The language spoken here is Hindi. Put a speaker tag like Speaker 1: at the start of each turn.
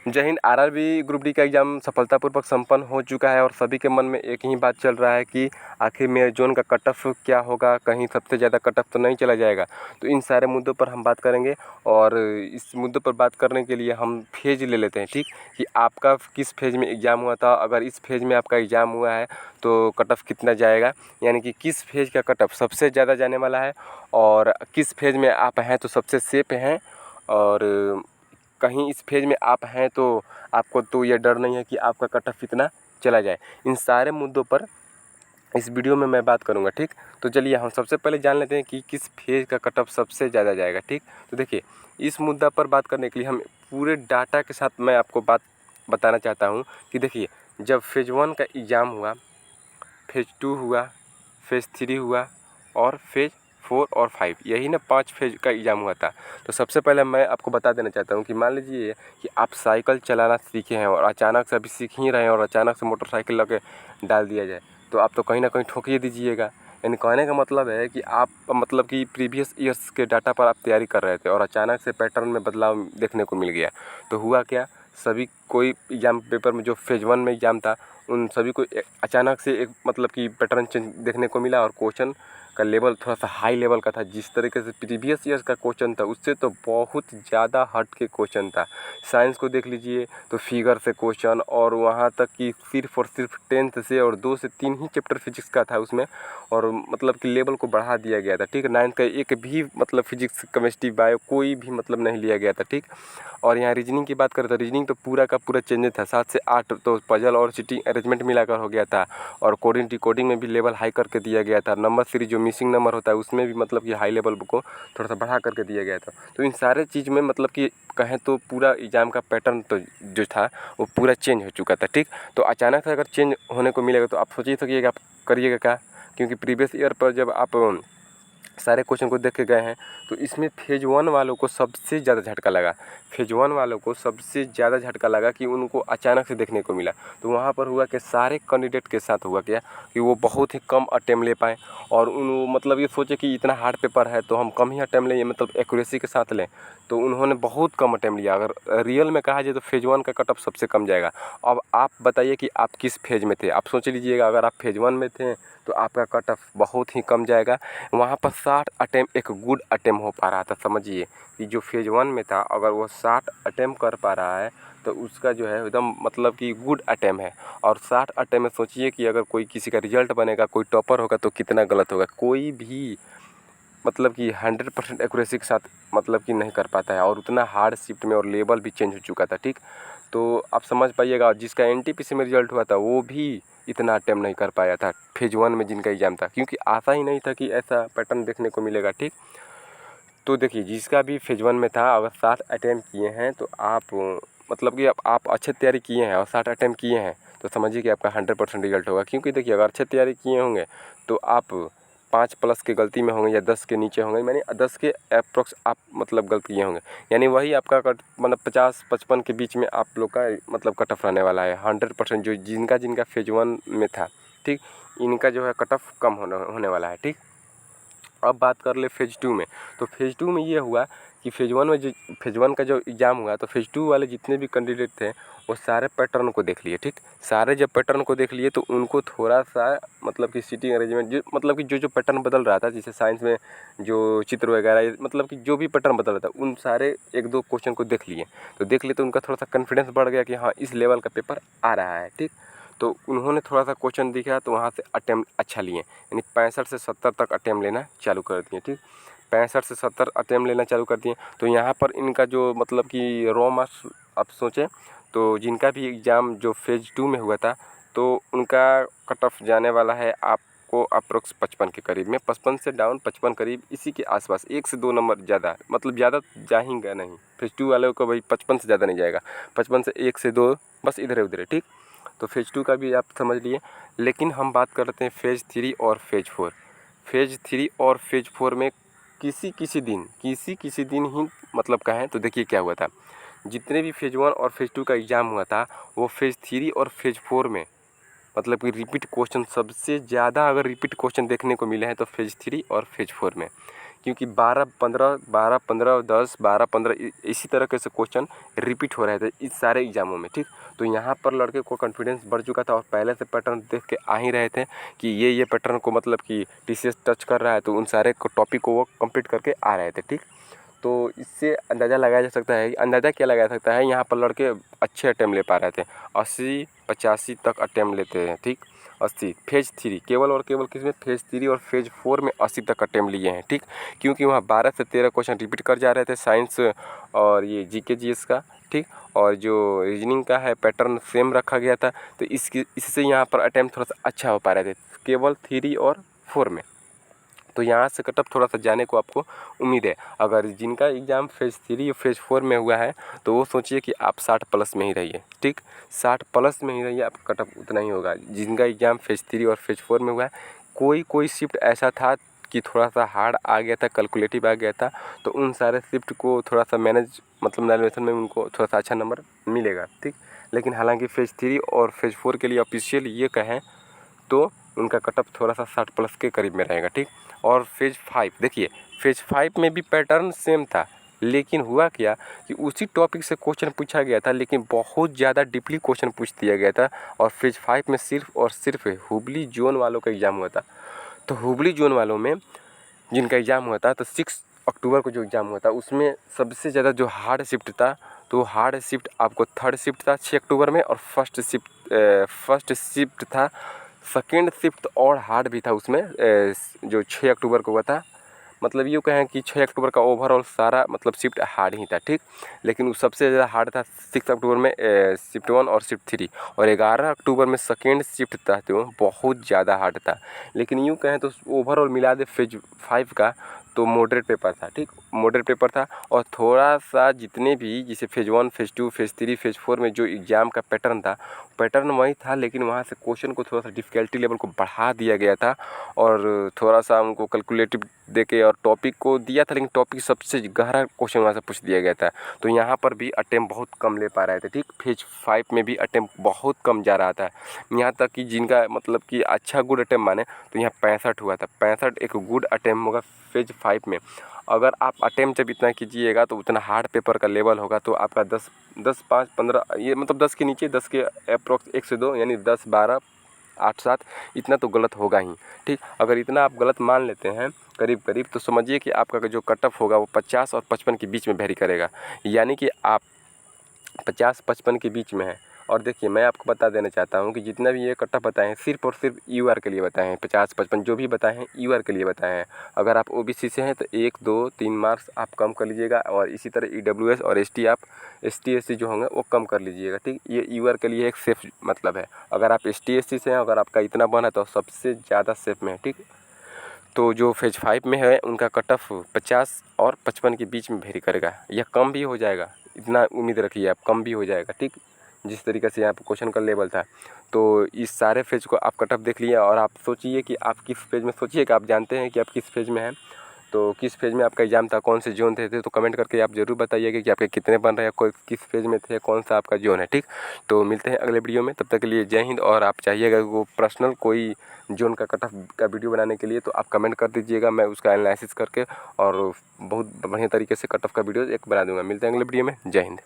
Speaker 1: जय हिंद। आरआरबी ग्रुप डी का एग्ज़ाम सफलतापूर्वक संपन्न हो चुका है और सभी के मन में एक ही बात चल रहा है कि आखिर मेरे जोन का कट ऑफ क्या होगा, कहीं सबसे ज़्यादा कट ऑफ तो नहीं चला जाएगा। तो इन सारे मुद्दों पर हम बात करेंगे और इस मुद्दों पर बात करने के लिए हम फेज़ ले लेते हैं, ठीक, कि आपका किस फेज़ में एग्ज़ाम हुआ था। अगर इस फेज़ में आपका एग्ज़ाम हुआ है तो कट ऑफ कितना जाएगा, यानी कि किस फेज़ का कट ऑफ सबसे ज़्यादा जाने वाला है और किस फेज़ में आप हैं तो सबसे सेफ हैं, और कहीं इस फेज़ में आप हैं तो आपको तो ये डर नहीं है कि आपका कट ऑफ इतना चला जाए। इन सारे मुद्दों पर इस वीडियो में मैं बात करूंगा, ठीक। तो चलिए हम सबसे पहले जान लेते हैं कि किस फेज़ का कट ऑफ सबसे ज़्यादा जाएगा, ठीक। तो देखिए, इस मुद्दा पर बात करने के लिए हम पूरे डाटा के साथ मैं आपको बात बताना चाहता हूँ कि देखिए, जब फेज़ 1 का एग्ज़ाम हुआ, फेज़ 2 हुआ, फेज़ 3 हुआ और फेज़ 4 और 5, यही ना 5 फेज़ का एग्ज़ाम हुआ था। तो सबसे पहले मैं आपको बता देना चाहता हूँ कि मान लीजिए कि आप साइकिल चलाना सीखे हैं और अचानक से अभी सीख ही रहे हैं और अचानक से मोटरसाइकिल लगे डाल दिया जाए तो आप तो कहीं ना कहीं ठोक ही दीजिएगा। यानी कहने का मतलब है कि आप मतलब कि प्रीवियस ईयर्स के डाटा पर आप तैयारी कर रहे थे और अचानक से पैटर्न में बदलाव देखने को मिल गया। तो हुआ क्या, सभी कोई एग्ज़ाम पेपर में जो फेज़ 1 में एग्ज़ाम था उन सभी को अचानक से एक मतलब कि पैटर्न चेंज देखने को मिला और क्वेश्चन का लेवल थोड़ा सा हाई लेवल का था। जिस तरीके से प्रीवियस ईयर्स का क्वेश्चन था उससे तो बहुत ज़्यादा हट के क्वेश्चन था। साइंस को देख लीजिए तो फिगर से क्वेश्चन, और वहाँ तक कि सिर्फ और सिर्फ 10th से और 2 से 3 ही चैप्टर फिजिक्स का था उसमें, और मतलब कि लेवल को बढ़ा दिया गया था, ठीक। 9th का एक भी मतलब फिजिक्स केमिस्ट्री बायो कोई भी मतलब नहीं लिया गया था, ठीक। और यहाँ रीजनिंग की बात करें तो रीजनिंग तो पूरा का पूरा चेंज था। 7 से 8 तो पजल और सिटिंग अरेंजमेंट मिलाकर हो गया था, और कोडिंग डिकोडिंग में भी लेवल हाई करके दिया गया था। नंबर सीरीज जो मिसिंग नंबर होता है उसमें भी मतलब कि हाई लेवल को थोड़ा सा बढ़ा करके दिया गया था। तो इन सारे चीज़ में मतलब कि कहें तो पूरा एग्ज़ाम का पैटर्न तो जो था वो पूरा चेंज हो चुका था, ठीक। तो अचानक से अगर चेंज होने को मिलेगा तो आप सोच ही सकिएगा आप करिएगा क्या, क्योंकि प्रीवियस ईयर पर जब आप सारे क्वेश्चन को देख के गए हैं तो इसमें फेज़ 1 वालों को सबसे ज़्यादा झटका लगा। फेज़ 1 वालों को सबसे ज़्यादा झटका लगा कि उनको अचानक से देखने को मिला। तो वहाँ पर हुआ कि सारे कैंडिडेट के साथ हुआ क्या कि वो बहुत ही कम अटेम्प्ट ले पाए, और उन मतलब ये सोचे कि इतना हार्ड पेपर है तो हम कम ही अटेम्प्ट लें, मतलब एक्यूरेसी के साथ लें। तो उन्होंने बहुत कम अटेम्प्ट लिया। अगर रियल में कहा जाए तो फेज़ 1 का कट ऑफ सबसे कम जाएगा। अब आप बताइए कि आप किस फेज़ में थे। आप सोच लीजिएगा, अगर आप फेज़ 1 में थे तो आपका कट ऑफ बहुत ही कम जाएगा। वहाँ पर 60 अटेम्प्ट एक गुड अटेम्प्ट हो पा रहा था। समझिए कि जो फेज़ 1 में था अगर वो 60 अटेम्प्ट कर पा रहा है तो उसका जो है एकदम मतलब कि गुड अटेम्प्ट है। और 60 अटेम्प्ट में सोचिए कि अगर कोई किसी का रिजल्ट बनेगा, कोई टॉपर होगा तो कितना गलत होगा। कोई भी मतलब कि 100% एक्यूरेसी के साथ मतलब कि नहीं कर पाता है, और उतना हार्ड शिफ्ट में और लेवल भी चेंज हो चुका था, ठीक। तो आप समझ पाइएगा, जिसका एनटीपीसी में रिजल्ट हुआ था वो भी इतना अटेम्प्ट नहीं कर पाया था फेज़ 1 में जिनका एग्ज़ाम था, क्योंकि आशा ही नहीं था कि ऐसा पैटर्न देखने को मिलेगा, ठीक। तो देखिए, जिसका भी फेज़ 1 में था अगर 60 अटेम्प्ट किए हैं तो आप मतलब कि आप अच्छे तैयारी किए हैं और 60 अटेम्प्ट किए हैं तो समझिए कि आपका 100% रिजल्ट होगा। क्योंकि देखिए, अगर अच्छे तैयारी किए होंगे तो आप 5 प्लस के गलती में होंगे या 10 के नीचे होंगे, यानी 10 के अप्रॉक्स आप मतलब गलत किए होंगे, यानी वही आपका कट मतलब 50-55 के बीच में आप लोग का मतलब कट ऑफ रहने वाला है 100%। जो जिनका फेज़ 1 में था, ठीक, इनका जो है कट ऑफ कम होने वाला है, ठीक। अब बात कर ले फेज़ 2 में। तो फेज़ 2 में ये हुआ कि फेज़ 1 का जो एग्ज़ाम हुआ तो फेज़ 2 वाले जितने भी कैंडिडेट थे वो सारे पैटर्न को देख लिए, ठीक। सारे जब पैटर्न को देख लिए तो उनको थोड़ा सा मतलब कि सीटिंग अरेंजमेंट जो मतलब कि जो पैटर्न बदल रहा था, जैसे साइंस में जो चित्र वगैरह मतलब कि जो भी पैटर्न बदल रहा था उन सारे 1-2 क्वेश्चन को देख लिए। तो देख लिए तो उनका थोड़ा सा कॉन्फिडेंस बढ़ गया कि हाँ, इस लेवल का पेपर आ रहा है, ठीक। तो उन्होंने थोड़ा सा क्वेश्चन दिखा तो वहाँ से अटेम्प्ट अच्छा लिए, यानी 65 से 70 तक अटेम्प्ट लेना चालू कर दिए, ठीक। 65 से 70 अटेम्प्ट लेना चालू कर दिए। तो यहाँ पर इनका जो मतलब कि रॉ मार्क्स आप सोचें तो जिनका भी एग्ज़ाम जो फेज़ 2 में हुआ था तो उनका कट ऑफ जाने वाला है आपको अप्रोक्स 55 के करीब में, 55 से डाउन 55 करीब इसी के आसपास, 1 से 2 नंबर ज़्यादा, मतलब ज़्यादा जाएगा नहीं। फेज़ 2 वालों को भाई 55 से ज़्यादा नहीं जाएगा, 55 से 1 से 2 बस इधर उधर है, ठीक। तो फेज़ 2 का भी आप समझ लिए। लेकिन हम बात करते हैं फेज़ 3 और फेज़ 4। फेज़ 3 और फेज़ 4 में किसी किसी दिन ही मतलब कहें तो देखिए क्या हुआ था। जितने भी फेज़ 1 और फेज़ 2 का एग्ज़ाम हुआ था वो फेज़ 3 और फेज़ 4 में मतलब कि रिपीट क्वेश्चन सबसे ज़्यादा अगर रिपीट क्वेश्चन देखने को मिले हैं तो फेज़ 3 और फेज़ 4 में। क्योंकि 12-15 10 12-15 इसी तरह के से क्वेश्चन रिपीट हो रहे थे इस सारे एग्जामों में, ठीक। तो यहाँ पर लड़के को कॉन्फिडेंस बढ़ चुका था और पहले से पैटर्न देख के आ ही रहे थे कि ये पैटर्न को मतलब कि टीसीएस टच कर रहा है, तो उन सारे टॉपिक को वो कंप्लीट करके आ रहे थे, ठीक। तो इससे अंदाज़ा लगाया जा सकता है, अंदाज़ा क्या लगाया सकता है, यहाँ पर लड़के अच्छे अटेम्प्ट ले पा रहे थे, 80-85 तक अटेम्प्ट लेते हैं, ठीक। 80 फेज 3 केवल और केवल किसमें, फेज 3 और फेज 4 में 80 तक अटेम्प्ट लिए हैं, ठीक। क्योंकि वहाँ 12 से 13 क्वेश्चन रिपीट कर जा रहे थे साइंस और ये जीके जीएस का, ठीक। और जो रीजनिंग का है पैटर्न सेम रखा गया था, तो इससे यहाँ पर अटेम्प्ट थोड़ा सा अच्छा हो पा रहे थे केवल 3 और 4 में। तो यहाँ से कटअप थोड़ा सा जाने को आपको उम्मीद है। अगर जिनका एग्ज़ाम फेज़ 3 या फेज़ 4 में हुआ है तो वो सोचिए कि आप 60 प्लस में ही रहिए, ठीक। 60 प्लस में ही रहिए, आप कटअप उतना ही होगा। जिनका एग्ज़ाम फेज़ 3 और फेज़ 4 में हुआ है, कोई शिफ्ट ऐसा था कि थोड़ा सा हार्ड आ गया था, कैलकुलेटिव आ गया था, तो उन सारे शिफ्ट को थोड़ा सा मैनेज मतलब नैविगेशन में उनको थोड़ा सा अच्छा नंबर मिलेगा, ठीक। लेकिन हालांकि फेज़ 3 और फेज़ 4 के लिए ऑफिशियल ये कहें तो उनका कटअप थोड़ा सा 60 प्लस के करीब में रहेगा, ठीक। और फेज़ 5 देखिए, फेज़ 5 में भी पैटर्न सेम था, लेकिन हुआ क्या कि उसी टॉपिक से क्वेश्चन पूछा गया था, लेकिन बहुत ज़्यादा डीपली क्वेश्चन पूछ दिया गया था। और फेज़ 5 में सिर्फ और सिर्फ हुबली जोन वालों का एग्ज़ाम हुआ था। तो हुबली जोन वालों में जिनका एग्ज़ाम हुआ था, तो 6 अक्टूबर को जो एग्ज़ाम हुआ था उसमें सबसे ज़्यादा जो हार्ड शिफ्ट था, तो हार्ड शिफ्ट आपको थर्ड शिफ्ट था 6 अक्टूबर में, और फर्स्ट शिफ्ट था, सेकेंड शिफ्ट और हार्ड भी था उसमें जो 6 अक्टूबर को हुआ था। मतलब यूँ कहें कि 6 अक्टूबर का ओवरऑल सारा मतलब शिफ्ट हार्ड ही था, ठीक। लेकिन वो सबसे ज़्यादा हार्ड था 6 अक्टूबर में शिफ्ट 1 और शिफ्ट 3, और 11 अक्टूबर में सेकेंड शिफ्ट था जो बहुत ज़्यादा हार्ड था। लेकिन यूँ कहें तो ओवरऑल मिला दे फेज 5 का तो मॉडरेट पेपर था, ठीक, मॉडरेट पेपर था। और थोड़ा सा जितने भी जैसे फेज़ 1 फेज़ 2 फेज़ 3 फेज़ 4 में जो एग्ज़ाम का पैटर्न वही था, लेकिन वहाँ से क्वेश्चन को थोड़ा सा डिफ़िकल्टी लेवल को बढ़ा दिया गया था, और थोड़ा सा उनको कैलकुलेटिव देके और टॉपिक को दिया था, लेकिन टॉपिक सबसे गहरा क्वेश्चन वहाँ से पूछ दिया गया था। तो यहाँ पर भी अटेम्प्ट बहुत कम ले पा रहे थे, ठीक। फेज 5 में भी अटेम्प्ट बहुत कम जा रहा था, यहाँ तक कि जिनका मतलब कि अच्छा गुड अटेम्प्ट माने तो यहाँ 65 हुआ था। 65 एक गुड अटेम्प्ट होगा फेज 5 में। अगर आप अटेम्प्ट जब इतना कीजिएगा तो उतना हार्ड पेपर का लेवल होगा, तो आपका 10 5 15 ये मतलब 10 के नीचे 10 के अप्रॉक्स 1 से 2 यानी 10 12 8 7 इतना तो गलत होगा ही, ठीक। अगर इतना आप गलत मान लेते हैं करीब तो समझिए कि आपका जो कटअप होगा वो 50 और 55 के बीच में वेरी करेगा, यानी कि आप 50-55 के बीच में है। और देखिए मैं आपको बता देना चाहता हूँ कि जितना भी ये कटअप बताए हैं सिर्फ और सिर्फ यूआर के लिए बताए हैं, 50-55 जो भी बताए हैं यूआर के लिए बताए हैं। अगर आप ओबीसी से हैं तो 1 2 3 मार्क्स आप कम कर लीजिएगा, और इसी तरह ईडब्ल्यूएस और एसटी आप एसटी एससी जो होंगे वो कम कर लीजिएगा, ठीक। ये यूआर के लिए एक सेफ मतलब है। अगर आप एसटी एससी से हैं, अगर आपका इतना बना तो सबसे ज़्यादा सेफ में है, ठीक। तो जो फेज 5 में है उनका कटअफ 50 और 55 के बीच में वेरी करेगा, या कम भी हो जाएगा, इतना उम्मीद रखिए आप, कम भी हो जाएगा, ठीक। जिस तरीके से यहाँ पर क्वेश्चन का लेवल था, तो इस सारे फेज को आप कटअफ देख लिए, और आप सोचिए कि आप किस फेज में, सोचिए कि आप जानते हैं कि आप किस फेज में हैं, तो किस फेज में आपका एग्ज़ाम था, कौन से जोन थे तो कमेंट करके आप ज़रूर बताइएगा कि आपके कितने बन रहे हैं, कोई किस फेज में थे, कौन सा आपका जोन है, ठीक। तो मिलते हैं अगले वीडियो में, तब तक के लिए जय हिंद। और आप चाहिएगा वो पर्सनल कोई जोन का कट ऑफ का वीडियो बनाने के लिए तो आप कमेंट कर दीजिएगा, मैं उसका एनालिसिस करके और बहुत बढ़िया तरीके से कट ऑफ का वीडियो एक बना दूंगा। मिलते हैं अगले वीडियो में, जय हिंद।